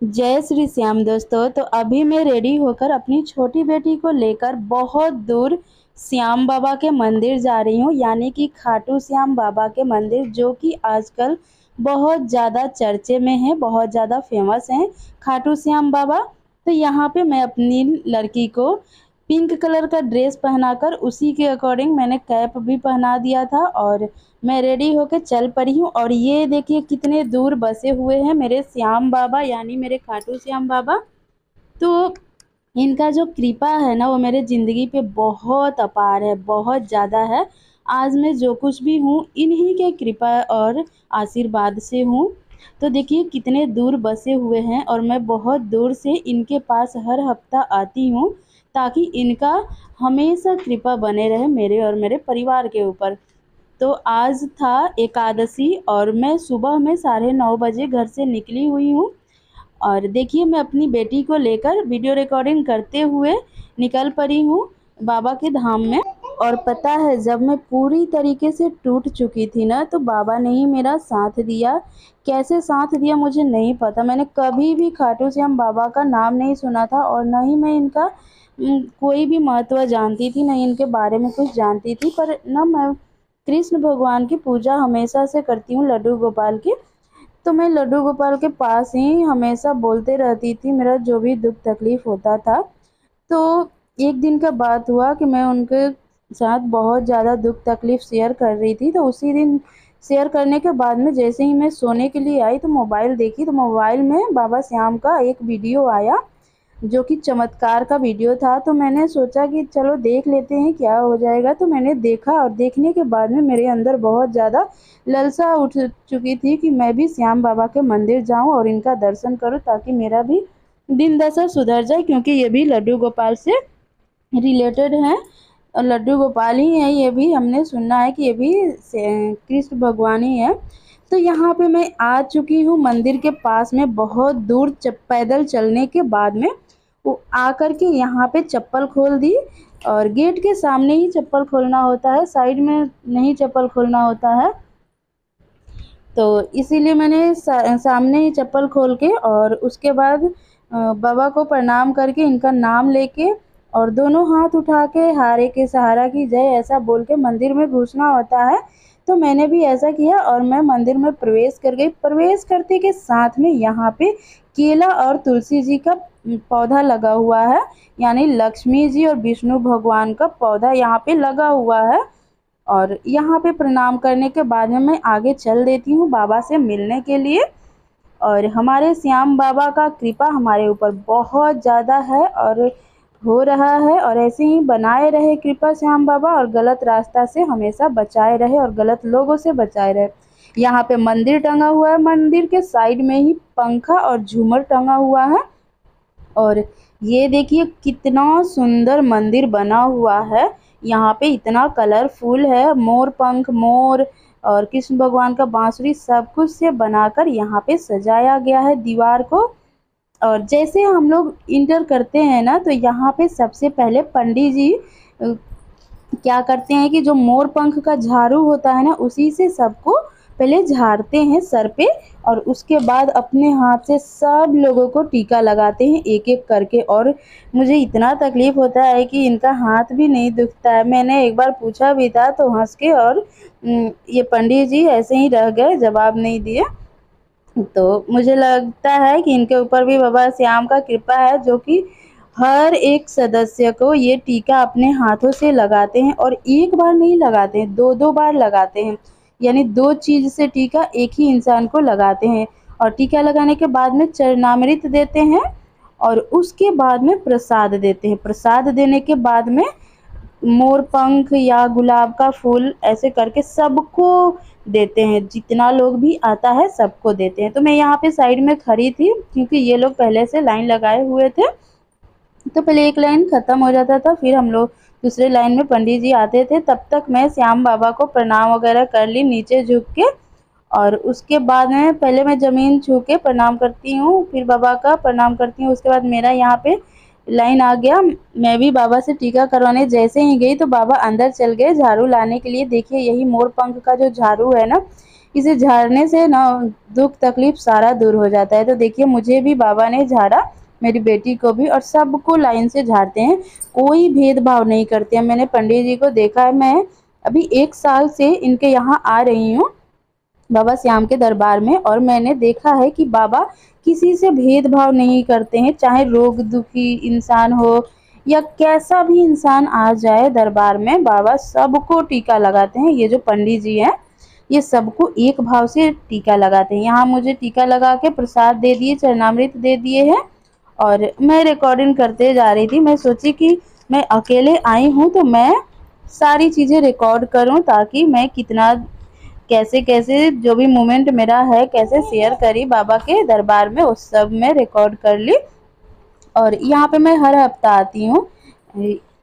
जय श्री श्याम दोस्तों। तो अभी मैं रेडी होकर अपनी छोटी बेटी को लेकर बहुत दूर श्याम बाबा के मंदिर जा रही हूँ, यानी कि खाटू श्याम बाबा के मंदिर, जो कि आजकल बहुत ज़्यादा चर्चे में है, बहुत ज़्यादा फेमस हैं खाटू श्याम बाबा। तो यहाँ पे मैं अपनी लड़की को पिंक कलर का ड्रेस पहनाकर उसी के अकॉर्डिंग मैंने कैप भी पहना दिया था और मैं रेडी होके चल पड़ी हूँ। और ये देखिए कितने दूर बसे हुए हैं मेरे श्याम बाबा, यानी मेरे खाटू श्याम बाबा। तो इनका जो कृपा है ना, वो मेरे ज़िंदगी पे बहुत अपार है, बहुत ज़्यादा है। आज मैं जो कुछ भी हूँ इन्हीं के कृपा और आशीर्वाद से हूँ। तो देखिए कितने दूर बसे हुए हैं और मैं बहुत दूर से इनके पास हर हफ्ता आती हूँ, ताकि इनका हमेशा कृपा बने रहे मेरे और मेरे परिवार के ऊपर। तो आज था एकादशी और मैं सुबह में 9:30 बजे घर से निकली हुई हूँ। और देखिए मैं अपनी बेटी को लेकर वीडियो रिकॉर्डिंग करते हुए निकल पड़ी हूँ बाबा के धाम में। और पता है, जब मैं पूरी तरीके से टूट चुकी थी ना, तो बाबा ने ही मेरा साथ दिया। कैसे साथ दिया मुझे नहीं पता। मैंने कभी भी खाटू श्याम बाबा का नाम नहीं सुना था और न ही मैं इनका कोई भी महत्व जानती थी, न इनके बारे में कुछ जानती थी। पर न मैं कृष्ण भगवान की पूजा हमेशा से करती हूँ, लड्डू गोपाल की। तो मैं लड्डू गोपाल के पास ही हमेशा बोलते रहती थी, मेरा जो भी दुख तकलीफ़ होता था। तो एक दिन का बात हुआ कि मैं उनके साथ बहुत ज़्यादा दुख तकलीफ़ शेयर कर रही थी। तो उसी दिन शेयर करने के बाद में जैसे ही मैं सोने के लिए आई तो मोबाइल देखी, तो मोबाइल में बाबा श्याम का एक वीडियो आया, जो कि चमत्कार का वीडियो था। तो मैंने सोचा कि चलो देख लेते हैं क्या हो जाएगा। तो मैंने देखा और देखने के बाद में मेरे अंदर बहुत ज़्यादा लालसा उठ चुकी थी कि मैं भी श्याम बाबा के मंदिर जाऊं और इनका दर्शन करूं, ताकि मेरा भी दिन दशा सुधर जाए, क्योंकि ये भी लड्डू गोपाल से रिलेटेड हैं और लड्डू गोपाल ही हैं। ये भी हमने सुना है कि ये भी कृष्ण भगवान ही है। तो यहाँ पे मैं आ चुकी हूँ मंदिर के पास में। बहुत दूर पैदल चलने के बाद में वो आकर के यहाँ पे चप्पल खोल दी। और गेट के सामने ही चप्पल खोलना होता है, साइड में नहीं चप्पल खोलना होता है। तो इसीलिए मैंने सामने ही चप्पल खोल के और उसके बाद बाबा को प्रणाम करके इनका नाम लेके और दोनों हाथ उठा के हारे के सहारा की जय ऐसा बोल के मंदिर में घुसना होता है। तो मैंने भी ऐसा किया और मैं मंदिर में प्रवेश कर गई। प्रवेश करते के साथ में यहाँ पे केला और तुलसी जी का पौधा लगा हुआ है, यानी लक्ष्मी जी और विष्णु भगवान का पौधा यहाँ पे लगा हुआ है। और यहाँ पे प्रणाम करने के बाद में मैं आगे चल देती हूँ बाबा से मिलने के लिए। और हमारे श्याम बाबा का कृपा हमारे ऊपर बहुत ज़्यादा है और हो रहा है, और ऐसे ही बनाए रहे कृपा श्याम बाबा, और गलत रास्ता से हमेशा बचाए रहे और गलत लोगों से बचाए रहे। यहाँ पे मंदिर टंगा हुआ है, मंदिर के साइड में ही पंखा और झूमर टंगा हुआ है। और ये देखिए कितना सुंदर मंदिर बना हुआ है। यहाँ पे इतना कलरफुल है, मोर पंख, मोर और कृष्ण भगवान का बांसुरी सब कुछ से बनाकर यहाँ पे सजाया गया है दीवार को। और जैसे हम लोग इंटर करते हैं ना, तो यहाँ पे सबसे पहले पंडित जी क्या करते हैं कि जो मोर पंख का झाड़ू होता है ना, उसी से सबको पहले झाड़ते हैं सर पे। और उसके बाद अपने हाथ से सब लोगों को टीका लगाते हैं एक एक करके। और मुझे इतना तकलीफ़ होता है कि इनका हाथ भी नहीं दुखता है। मैंने एक बार पूछा भी था तो हंस के, और ये पंडित जी ऐसे ही रह गए, जवाब नहीं दिए। तो मुझे लगता है कि इनके ऊपर भी बाबा श्याम का कृपा है, जो कि हर एक सदस्य को ये टीका अपने हाथों से लगाते हैं। और एक बार नहीं लगाते हैं, दो दो बार लगाते हैं, यानी दो चीज़ से टीका एक ही इंसान को लगाते हैं। और टीका लगाने के बाद में चरणामृत देते हैं और उसके बाद में प्रसाद देते हैं। प्रसाद देने के बाद में मोर पंख या गुलाब का फूल ऐसे करके सबको देते हैं, जितना लोग भी आता है सबको देते हैं। तो मैं यहाँ पे साइड में खड़ी थी, क्योंकि ये लोग पहले से लाइन लगाए हुए थे। तो पहले एक लाइन ख़त्म हो जाता था, फिर हम लोग दूसरे लाइन में पंडित जी आते थे। तब तक मैं श्याम बाबा को प्रणाम वगैरह कर ली नीचे झुक के। और उसके बाद में पहले मैं ज़मीन छू के प्रणाम करती हूँ, फिर बाबा का प्रणाम करती हूँ। उसके बाद मेरा यहाँ पे लाइन आ गया। मैं भी बाबा से टीका करवाने जैसे ही गई तो बाबा अंदर चल गए झाड़ू लाने के लिए। देखिए यही मोर पंख का जो झाड़ू है ना, इसे झाड़ने से ना दुख तकलीफ सारा दूर हो जाता है। तो देखिए मुझे भी बाबा ने झाड़ा, मेरी बेटी को भी, और सबको लाइन से झाड़ते हैं, कोई भेदभाव नहीं करते हैं। मैंने पंडित जी को देखा है, मैं अभी 1 साल से इनके यहाँ आ रही हूँ बाबा श्याम के दरबार में, और मैंने देखा है कि बाबा किसी से भेदभाव नहीं करते हैं, चाहे रोग दुखी इंसान हो या कैसा भी इंसान आ जाए दरबार में, बाबा सबको टीका लगाते हैं। ये जो पंडित जी हैं ये सबको एक भाव से टीका लगाते हैं। यहाँ मुझे टीका लगा के प्रसाद दे दिए, चरणामृत दे दिए हैं, और मैं रिकॉर्डिंग करते जा रही थी। मैं सोची कि मैं अकेले आई हूँ तो मैं सारी चीज़ें रिकॉर्ड करूँ, ताकि मैं कितना कैसे कैसे जो भी मोमेंट मेरा है कैसे शेयर करी बाबा के दरबार में, उस सब में रिकॉर्ड कर ली। और यहाँ पे मैं हर हफ्ता आती हूँ,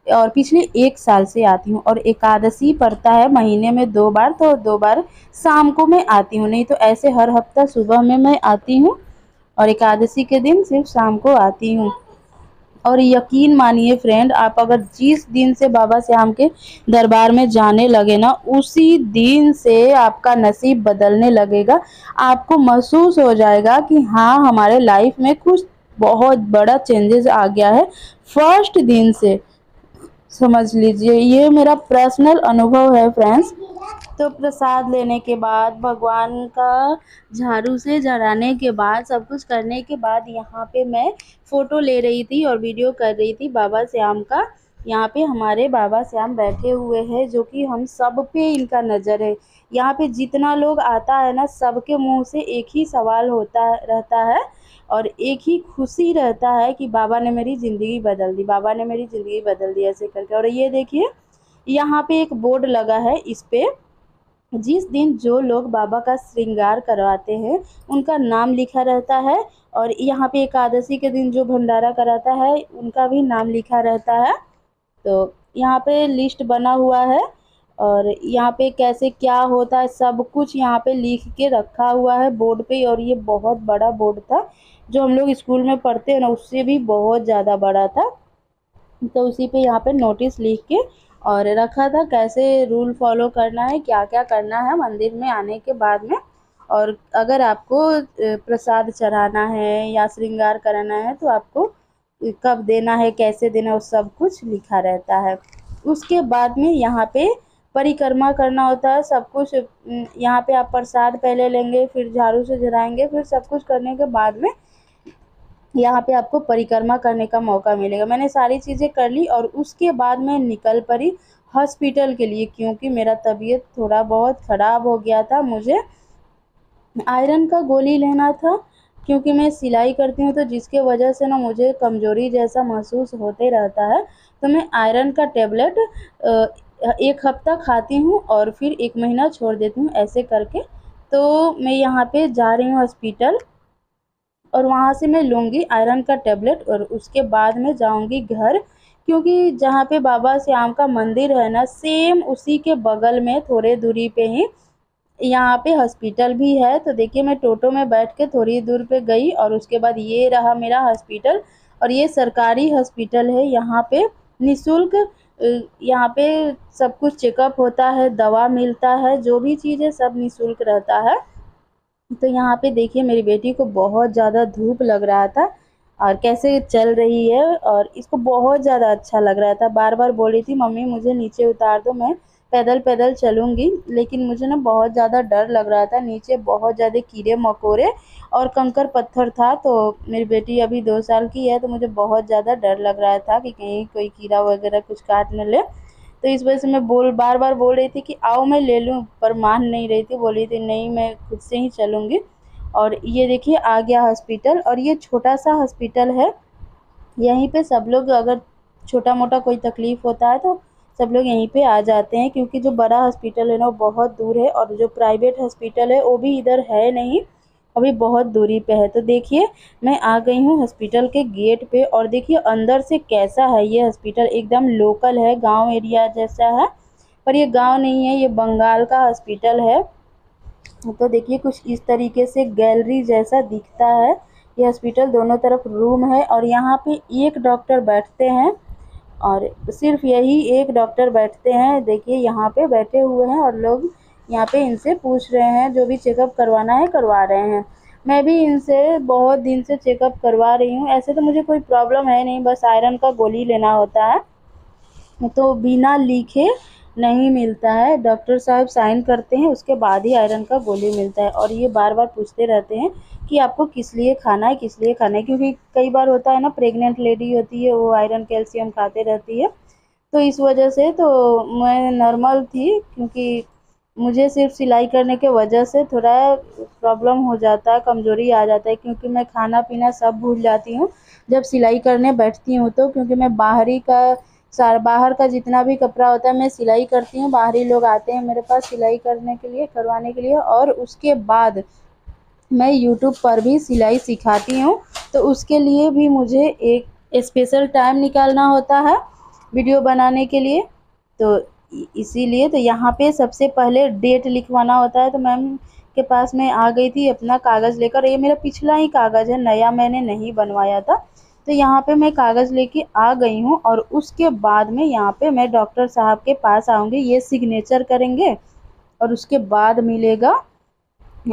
और पिछले 1 साल से आती हूँ, और एकादशी पड़ता है महीने में 2 बार, तो 2 बार शाम को मैं आती हूँ, नहीं तो ऐसे हर हफ्ता सुबह में मैं आती हूँ, और एकादशी के दिन सिर्फ शाम को आती हूँ। और यकीन मानिए फ्रेंड, आप अगर जिस दिन से बाबा श्याम के दरबार में जाने लगे ना, उसी दिन से आपका नसीब बदलने लगेगा। आपको महसूस हो जाएगा कि हाँ, हमारे लाइफ में कुछ बहुत बड़ा चेंजेस आ गया है फर्स्ट दिन से। समझ लीजिए, ये मेरा पर्सनल अनुभव है फ्रेंड्स। तो प्रसाद लेने के बाद, भगवान का झाड़ू से झड़ाने के बाद, सब कुछ करने के बाद, यहाँ पे मैं फ़ोटो ले रही थी और वीडियो कर रही थी बाबा श्याम का। यहाँ पे हमारे बाबा श्याम बैठे हुए हैं, जो कि हम सब पे इनका नज़र है। यहाँ पे जितना लोग आता है ना, सबके मुंह से एक ही सवाल होता रहता है, और एक ही खुशी रहता है कि बाबा ने मेरी ज़िंदगी बदल दी, बाबा ने मेरी ज़िंदगी बदल दी, ऐसे करके। और ये देखिए यहाँ पे एक बोर्ड लगा है, इस पे जिस दिन जो लोग बाबा का श्रृंगार करवाते हैं उनका नाम लिखा रहता है, और यहाँ पे एकादशी के दिन जो भंडारा कराता है उनका भी नाम लिखा रहता है। तो यहाँ पे लिस्ट बना हुआ है, और यहाँ पे कैसे क्या होता है सब कुछ यहाँ पे लिख के रखा हुआ है बोर्ड पे। और ये बहुत बड़ा बोर्ड था, जो हम लोग स्कूल में पढ़ते हैं ना, उससे भी बहुत ज़्यादा बड़ा था। तो उसी पे यहाँ पे नोटिस लिख के और रखा था, कैसे रूल फॉलो करना है, क्या क्या करना है मंदिर में आने के बाद में। और अगर आपको प्रसाद चढ़ाना है या श्रृंगार कराना है तो आपको कब देना है, कैसे देना है, वो सब कुछ लिखा रहता है। उसके बाद में यहाँ पे परिक्रमा करना होता है, सब कुछ यहाँ पे आप प्रसाद पहले लेंगे, फिर झाड़ू से झड़ाएंगे, फिर सब कुछ करने के बाद में यहाँ पे आपको परिक्रमा करने का मौका मिलेगा। मैंने सारी चीज़ें कर ली और उसके बाद मैं निकल पड़ी हॉस्पिटल के लिए, क्योंकि मेरा तबीयत थोड़ा बहुत ख़राब हो गया था। मुझे आयरन का गोली लेना था, क्योंकि मैं सिलाई करती हूँ, तो जिसके वजह से ना मुझे कमज़ोरी जैसा महसूस होते रहता है। तो मैं आयरन का टेबलेट 1 हफ्ता खाती हूँ और फिर 1 महीना छोड़ देती हूँ, ऐसे करके। तो मैं यहाँ पे जा रही हूँ हॉस्पिटल, और वहाँ से मैं लूँगी आयरन का टेबलेट, और उसके बाद मैं जाऊँगी घर, क्योंकि जहाँ पे बाबा श्याम का मंदिर है ना, सेम उसी के बगल में थोड़े दूरी पे ही यहाँ पे हॉस्पिटल भी है। तो देखिए मैं टोटो में बैठ के थोड़ी दूर पे गई, और उसके बाद ये रहा मेरा हॉस्पिटल। और ये सरकारी हॉस्पिटल है, यहाँ पे निःशुल्क यहाँ पे सब कुछ चेकअप होता है, दवा मिलता है, जो भी चीज़ है सब निःशुल्क रहता है। तो यहाँ पे देखिए मेरी बेटी को बहुत ज़्यादा धूप लग रहा था, और कैसे चल रही है, और इसको बहुत ज़्यादा अच्छा लग रहा था। बार बार बोल रही थी, मम्मी मुझे नीचे उतार दो, मैं पैदल पैदल चलूँगी। लेकिन मुझे ना बहुत ज़्यादा डर लग रहा था, नीचे बहुत ज़्यादा कीड़े मकोड़े और कंकर पत्थर था। तो मेरी बेटी अभी 2 साल की है, तो मुझे बहुत ज़्यादा डर लग रहा था कि कहीं कोई कीड़ा वगैरह कुछ काट न ले। तो इस वजह से मैं बार बार बोल रही थी कि आओ मैं ले लूँ, पर मान नहीं रही थी, बोल रही थी नहीं मैं खुद से ही चलूँगी। और ये देखिए आ गया हॉस्पिटल, और ये छोटा सा हॉस्पिटल है। यहीं पे सब लोग, अगर छोटा मोटा कोई तकलीफ़ होता है तो सब लोग यहीं पे आ जाते हैं, क्योंकि जो बड़ा हॉस्पिटल है ना वो बहुत दूर है, और जो प्राइवेट हॉस्पिटल है वो भी इधर है नहीं, अभी बहुत दूरी पे है। तो देखिए मैं आ गई हूँ हॉस्पिटल के गेट पे, और देखिए अंदर से कैसा है ये हॉस्पिटल, एकदम लोकल है, गांव एरिया जैसा है। पर ये गांव नहीं है, ये बंगाल का हॉस्पिटल है। तो देखिए कुछ इस तरीके से गैलरी जैसा दिखता है ये हॉस्पिटल, दोनों तरफ रूम है, और यहाँ पे एक डॉक्टर बैठते हैं, और सिर्फ यही एक डॉक्टर बैठते हैं। देखिए यहाँ पे बैठे हुए हैं, और लोग यहाँ पे इनसे पूछ रहे हैं, जो भी चेकअप करवाना है करवा रहे हैं। मैं भी इनसे बहुत दिन से चेकअप करवा रही हूँ। ऐसे तो मुझे कोई प्रॉब्लम है नहीं, बस आयरन का गोली लेना होता है, तो बिना लिखे नहीं मिलता है। डॉक्टर साहब साइन करते हैं, उसके बाद ही आयरन का गोली मिलता है। और ये बार बार पूछते रहते हैं कि आपको किस लिए खाना है, किस लिए खाना है, क्योंकि कई बार होता है ना, प्रेग्नेंट लेडी होती है, वो आयरन कैल्शियम खाते रहती है, तो इस वजह से तो मैं नॉर्मल थी, क्योंकि मुझे सिर्फ सिलाई करने के वजह से थोड़ा प्रॉब्लम हो जाता है, कमज़ोरी आ जाता है, क्योंकि मैं खाना पीना सब भूल जाती हूँ जब सिलाई करने बैठती हूँ तो। क्योंकि मैं बाहर का जितना भी कपड़ा होता है मैं सिलाई करती हूँ। बाहरी लोग आते हैं मेरे पास सिलाई करने के लिए, करवाने के लिए, और उसके बाद मैं यूट्यूब पर भी सिलाई सिखाती हूँ। तो उसके लिए भी मुझे एक स्पेशल टाइम निकालना होता है वीडियो बनाने के लिए। तो इसीलिए तो यहाँ पे सबसे पहले डेट लिखवाना होता है। तो मैम के पास मैं आ गई थी अपना कागज़ लेकर। ये मेरा पिछला ही कागज़ है, नया मैंने नहीं बनवाया था। तो यहाँ पे मैं कागज़ लेके आ गई हूँ, और उसके बाद में यहाँ पे मैं डॉक्टर साहब के पास आऊँगी। ये सिग्नेचर करेंगे और उसके बाद मिलेगा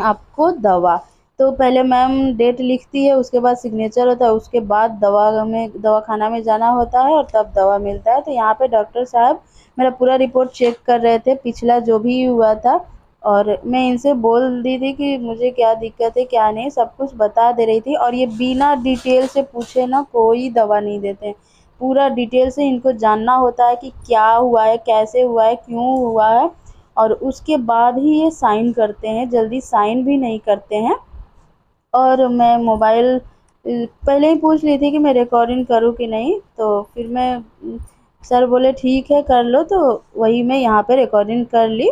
आपको दवा। तो पहले मैम डेट लिखती है, उसके बाद सिग्नेचर होता है, उसके बाद दवाखाना में जाना होता है और तब दवा मिलता है। तो यहाँ पे डॉक्टर साहब मेरा पूरा रिपोर्ट चेक कर रहे थे, पिछला जो भी हुआ था, और मैं इनसे बोल दी थी कि मुझे क्या दिक्कत है क्या नहीं, सब कुछ बता दे रही थी। और ये बिना डिटेल से पूछे ना कोई दवा नहीं देते हैं। पूरा डिटेल से इनको जानना होता है कि क्या हुआ है, कैसे हुआ है, क्यों हुआ है, और उसके बाद ही ये साइन करते हैं, जल्दी साइन भी नहीं करते हैं। और मैं मोबाइल पहले ही पूछ ली थी कि मैं रिकॉर्डिंग करूँ कि नहीं, तो फिर मैं सर बोले ठीक है कर लो, तो वही मैं यहाँ पे रिकॉर्डिंग कर ली।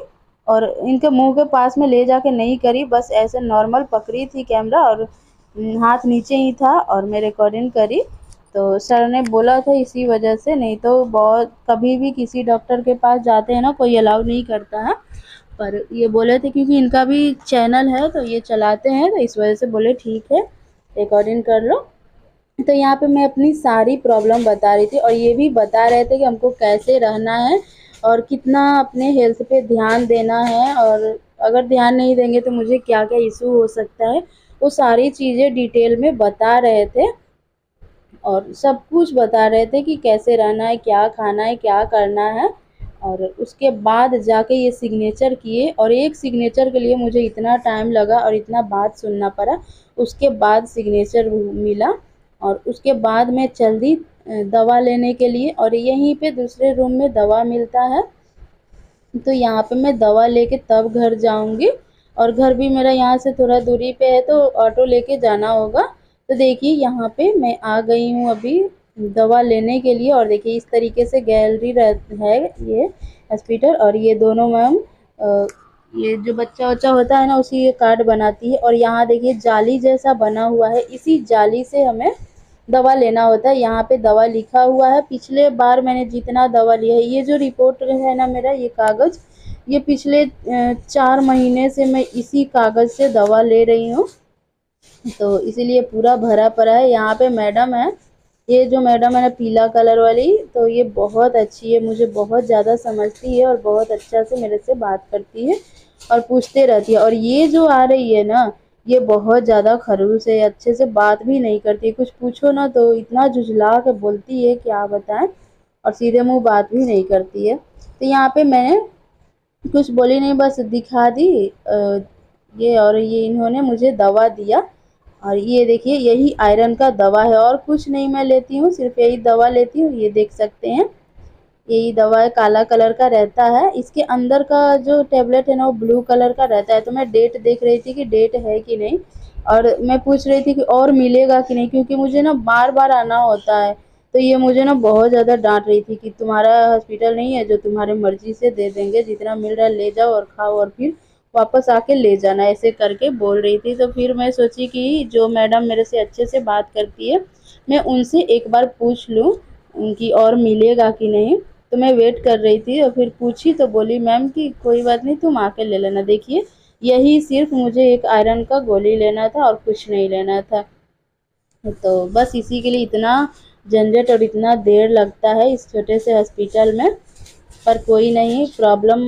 और इनके मुंह के पास में ले जाके नहीं करी, बस ऐसे नॉर्मल पकड़ी थी कैमरा, और हाथ नीचे ही था और मैं रिकॉर्डिंग करी। तो सर ने बोला था इसी वजह से, नहीं तो बहुत कभी भी किसी डॉक्टर के पास जाते हैं ना, कोई अलाउ नहीं करता है। पर ये बोले थे क्योंकि इनका भी चैनल है तो ये चलाते हैं, तो इस वजह से बोले ठीक है रिकॉर्डिंग कर लो। तो यहाँ पे मैं अपनी सारी प्रॉब्लम बता रही थी, और ये भी बता रहे थे कि हमको कैसे रहना है और कितना अपने हेल्थ पे ध्यान देना है, और अगर ध्यान नहीं देंगे तो मुझे क्या क्या इशू हो सकता है, वो सारी चीज़ें डिटेल में बता रहे थे। और सब कुछ बता रहे थे कि कैसे रहना है, क्या खाना है, क्या करना है। और उसके बाद जाके ये सिग्नेचर किए, और एक सिग्नेचर के लिए मुझे इतना टाइम लगा और इतना बात सुनना पड़ा। उसके बाद सिग्नेचर मिला, और उसके बाद मैं चल दी दवा लेने के लिए, और यहीं पे दूसरे रूम में दवा मिलता है। तो यहाँ पे मैं दवा लेके तब घर जाऊँगी, और घर भी मेरा यहाँ से थोड़ा दूरी पे है, तो ऑटो लेके जाना होगा। तो देखिए यहाँ पे मैं आ गई हूँ अभी दवा लेने के लिए, और देखिए इस तरीके से गैलरी है ये हॉस्पिटल। और ये दोनों मैम ये जो बच्चा वच्चा होता है ना, उसी ये कार्ड बनाती है। और यहाँ देखिए जाली जैसा बना हुआ है, इसी जाली से हमें दवा लेना होता है। यहाँ पे दवा लिखा हुआ है, पिछले बार मैंने जितना दवा लिया है, ये जो रिपोर्ट है ना मेरा, ये कागज़, ये पिछले 4 महीने से मैं इसी कागज़ से दवा ले रही हूँ, तो इसीलिए पूरा भरा पड़ा है। यहाँ पे मैडम है, ये जो मैडम है ना पीला कलर वाली, तो ये बहुत अच्छी है, मुझे बहुत ज़्यादा समझती है और बहुत अच्छा से मेरे से बात करती है और पूछते रहती है। और ये जो आ रही है ना, ये बहुत ज़्यादा खड़ूस है, अच्छे से बात भी नहीं करती, कुछ पूछो ना तो इतना झुझला के बोलती है क्या बताएं, और सीधे मुंह बात भी नहीं करती है। तो यहाँ पे मैंने कुछ बोली नहीं, बस दिखा दी ये, और ये इन्होंने मुझे दवा दिया। और ये देखिए यही आयरन का दवा है, और कुछ नहीं मैं लेती हूँ, सिर्फ यही दवा लेती हूँ। ये देख सकते हैं यही दवा है, काला कलर का रहता है। इसके अंदर का जो टेबलेट है ना वो ब्लू कलर का रहता है। तो मैं डेट देख रही थी कि डेट है कि नहीं, और मैं पूछ रही थी कि और मिलेगा कि नहीं, क्योंकि मुझे ना बार बार आना होता है। तो ये मुझे ना बहुत ज़्यादा डांट रही थी कि तुम्हारा हॉस्पिटल नहीं है जो तुम्हारे मर्जी से दे देंगे, जितना मिल रहा है ले जाओ और खाओ और फिर वापस आके ले जाना, ऐसे करके बोल रही थी। तो फिर मैं सोची कि जो मैडम मेरे से अच्छे से बात करती है, मैं उनसे एक बार पूछ लूँ कि और मिलेगा कि नहीं। तो मैं वेट कर रही थी, और फिर पूछी तो बोली मैम कि कोई बात नहीं, तुम आके ले लेना। देखिए यही सिर्फ मुझे एक आयरन का गोली लेना था और कुछ नहीं लेना था। तो बस इसी के लिए इतना झंझट और इतना देर लगता है इस छोटे से हॉस्पिटल में। पर कोई नहीं, प्रॉब्लम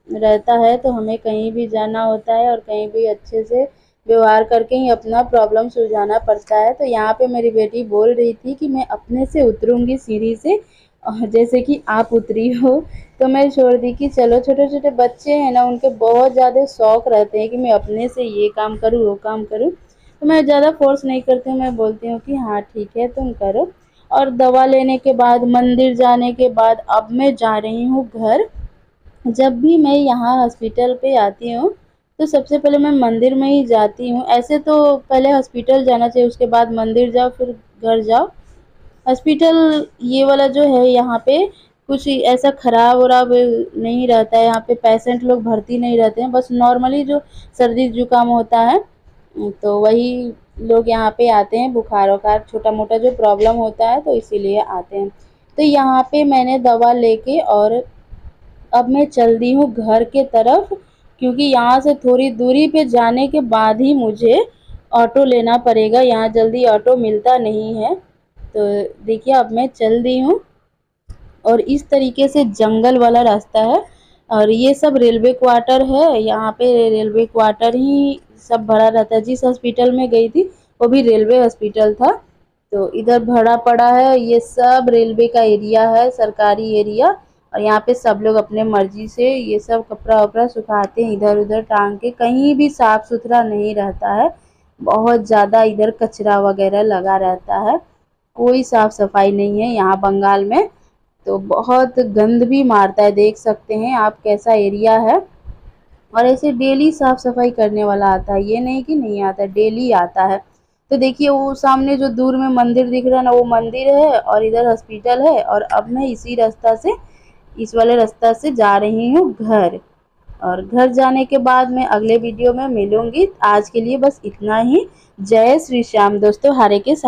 रहता है तो हमें कहीं भी जाना होता है और कहीं भी अच्छे से व्यवहार करके ही अपना प्रॉब्लम सुलझाना पड़ता है। तो यहाँ पे मेरी बेटी बोल रही थी कि मैं अपने से उतरूँगी सीढ़ी से जैसे कि आप उतरी हो। तो मैं छोड़ दी कि चलो, छोटे-छोटे बच्चे हैं ना, उनके बहुत ज़्यादा शौक रहते हैं कि मैं अपने से ये काम करूँ, वो काम करूँ। तो मैं ज़्यादा फ़ोर्स नहीं करती हूँ, मैं बोलती हूँ कि हाँ ठीक है तुम करो। और दवा लेने के बाद, मंदिर जाने के बाद अब मैं जा रही हूँ घर। जब भी मैं यहाँ हॉस्पिटल पे आती हूँ, तो सबसे पहले मैं मंदिर में ही जाती हूँ। ऐसे तो पहले हॉस्पिटल जाना चाहिए, उसके बाद मंदिर जाओ, फिर घर जाओ। हॉस्पिटल ये वाला जो है यहाँ पे कुछ ऐसा खराब-वराब नहीं रहता है, यहाँ पे पेशेंट लोग भर्ती नहीं रहते हैं, बस नॉर्मली जो सर्दी-जुकाम होता है तो वही लोग यहाँ पे आते हैं, बुखार-वुखार छोटा-मोटा जो प्रॉब्लम होता है तो इसीलिए आते हैं। तो यहाँ पे मैंने दवा लेके और अब मैं चल दी हूँ घर के तरफ, क्योंकि यहाँ से थोड़ी दूरी पे जाने के बाद ही मुझे ऑटो लेना पड़ेगा, यहाँ जल्दी ऑटो मिलता नहीं है। तो देखिए अब मैं चल दी हूँ और इस तरीके से जंगल वाला रास्ता है और ये सब रेलवे क्वार्टर है। यहाँ पे रेलवे क्वार्टर ही सब भरा रहता है। जिस हॉस्पिटल में गई थी वो भी रेलवे हॉस्पिटल था, तो इधर भरा पड़ा है। ये सब रेलवे का एरिया है, सरकारी एरिया। और यहाँ पे सब लोग अपने मर्जी से ये सब कपड़ा-वपड़ा सुखाते हैं इधर उधर टांग के। कहीं भी साफ सुथरा नहीं रहता है, बहुत ज़्यादा इधर कचरा वगैरह लगा रहता है, कोई साफ सफाई नहीं है यहाँ बंगाल में। तो बहुत गंद भी मारता है, देख सकते हैं आप कैसा एरिया है। और ऐसे डेली साफ सफाई करने वाला आता है, ये नहीं कि नहीं आता, डेली आता है। तो देखिए वो सामने जो दूर में मंदिर दिख रहा है ना, वो मंदिर है और इधर हॉस्पिटल है। और अब मैं इसी रास्ता से, इस वाले रास्ता से जा रही हूँ घर। और घर जाने के बाद मैं अगले वीडियो में मिलूंगी। आज के लिए बस इतना ही। जय श्री श्याम दोस्तों, हरे के साथ।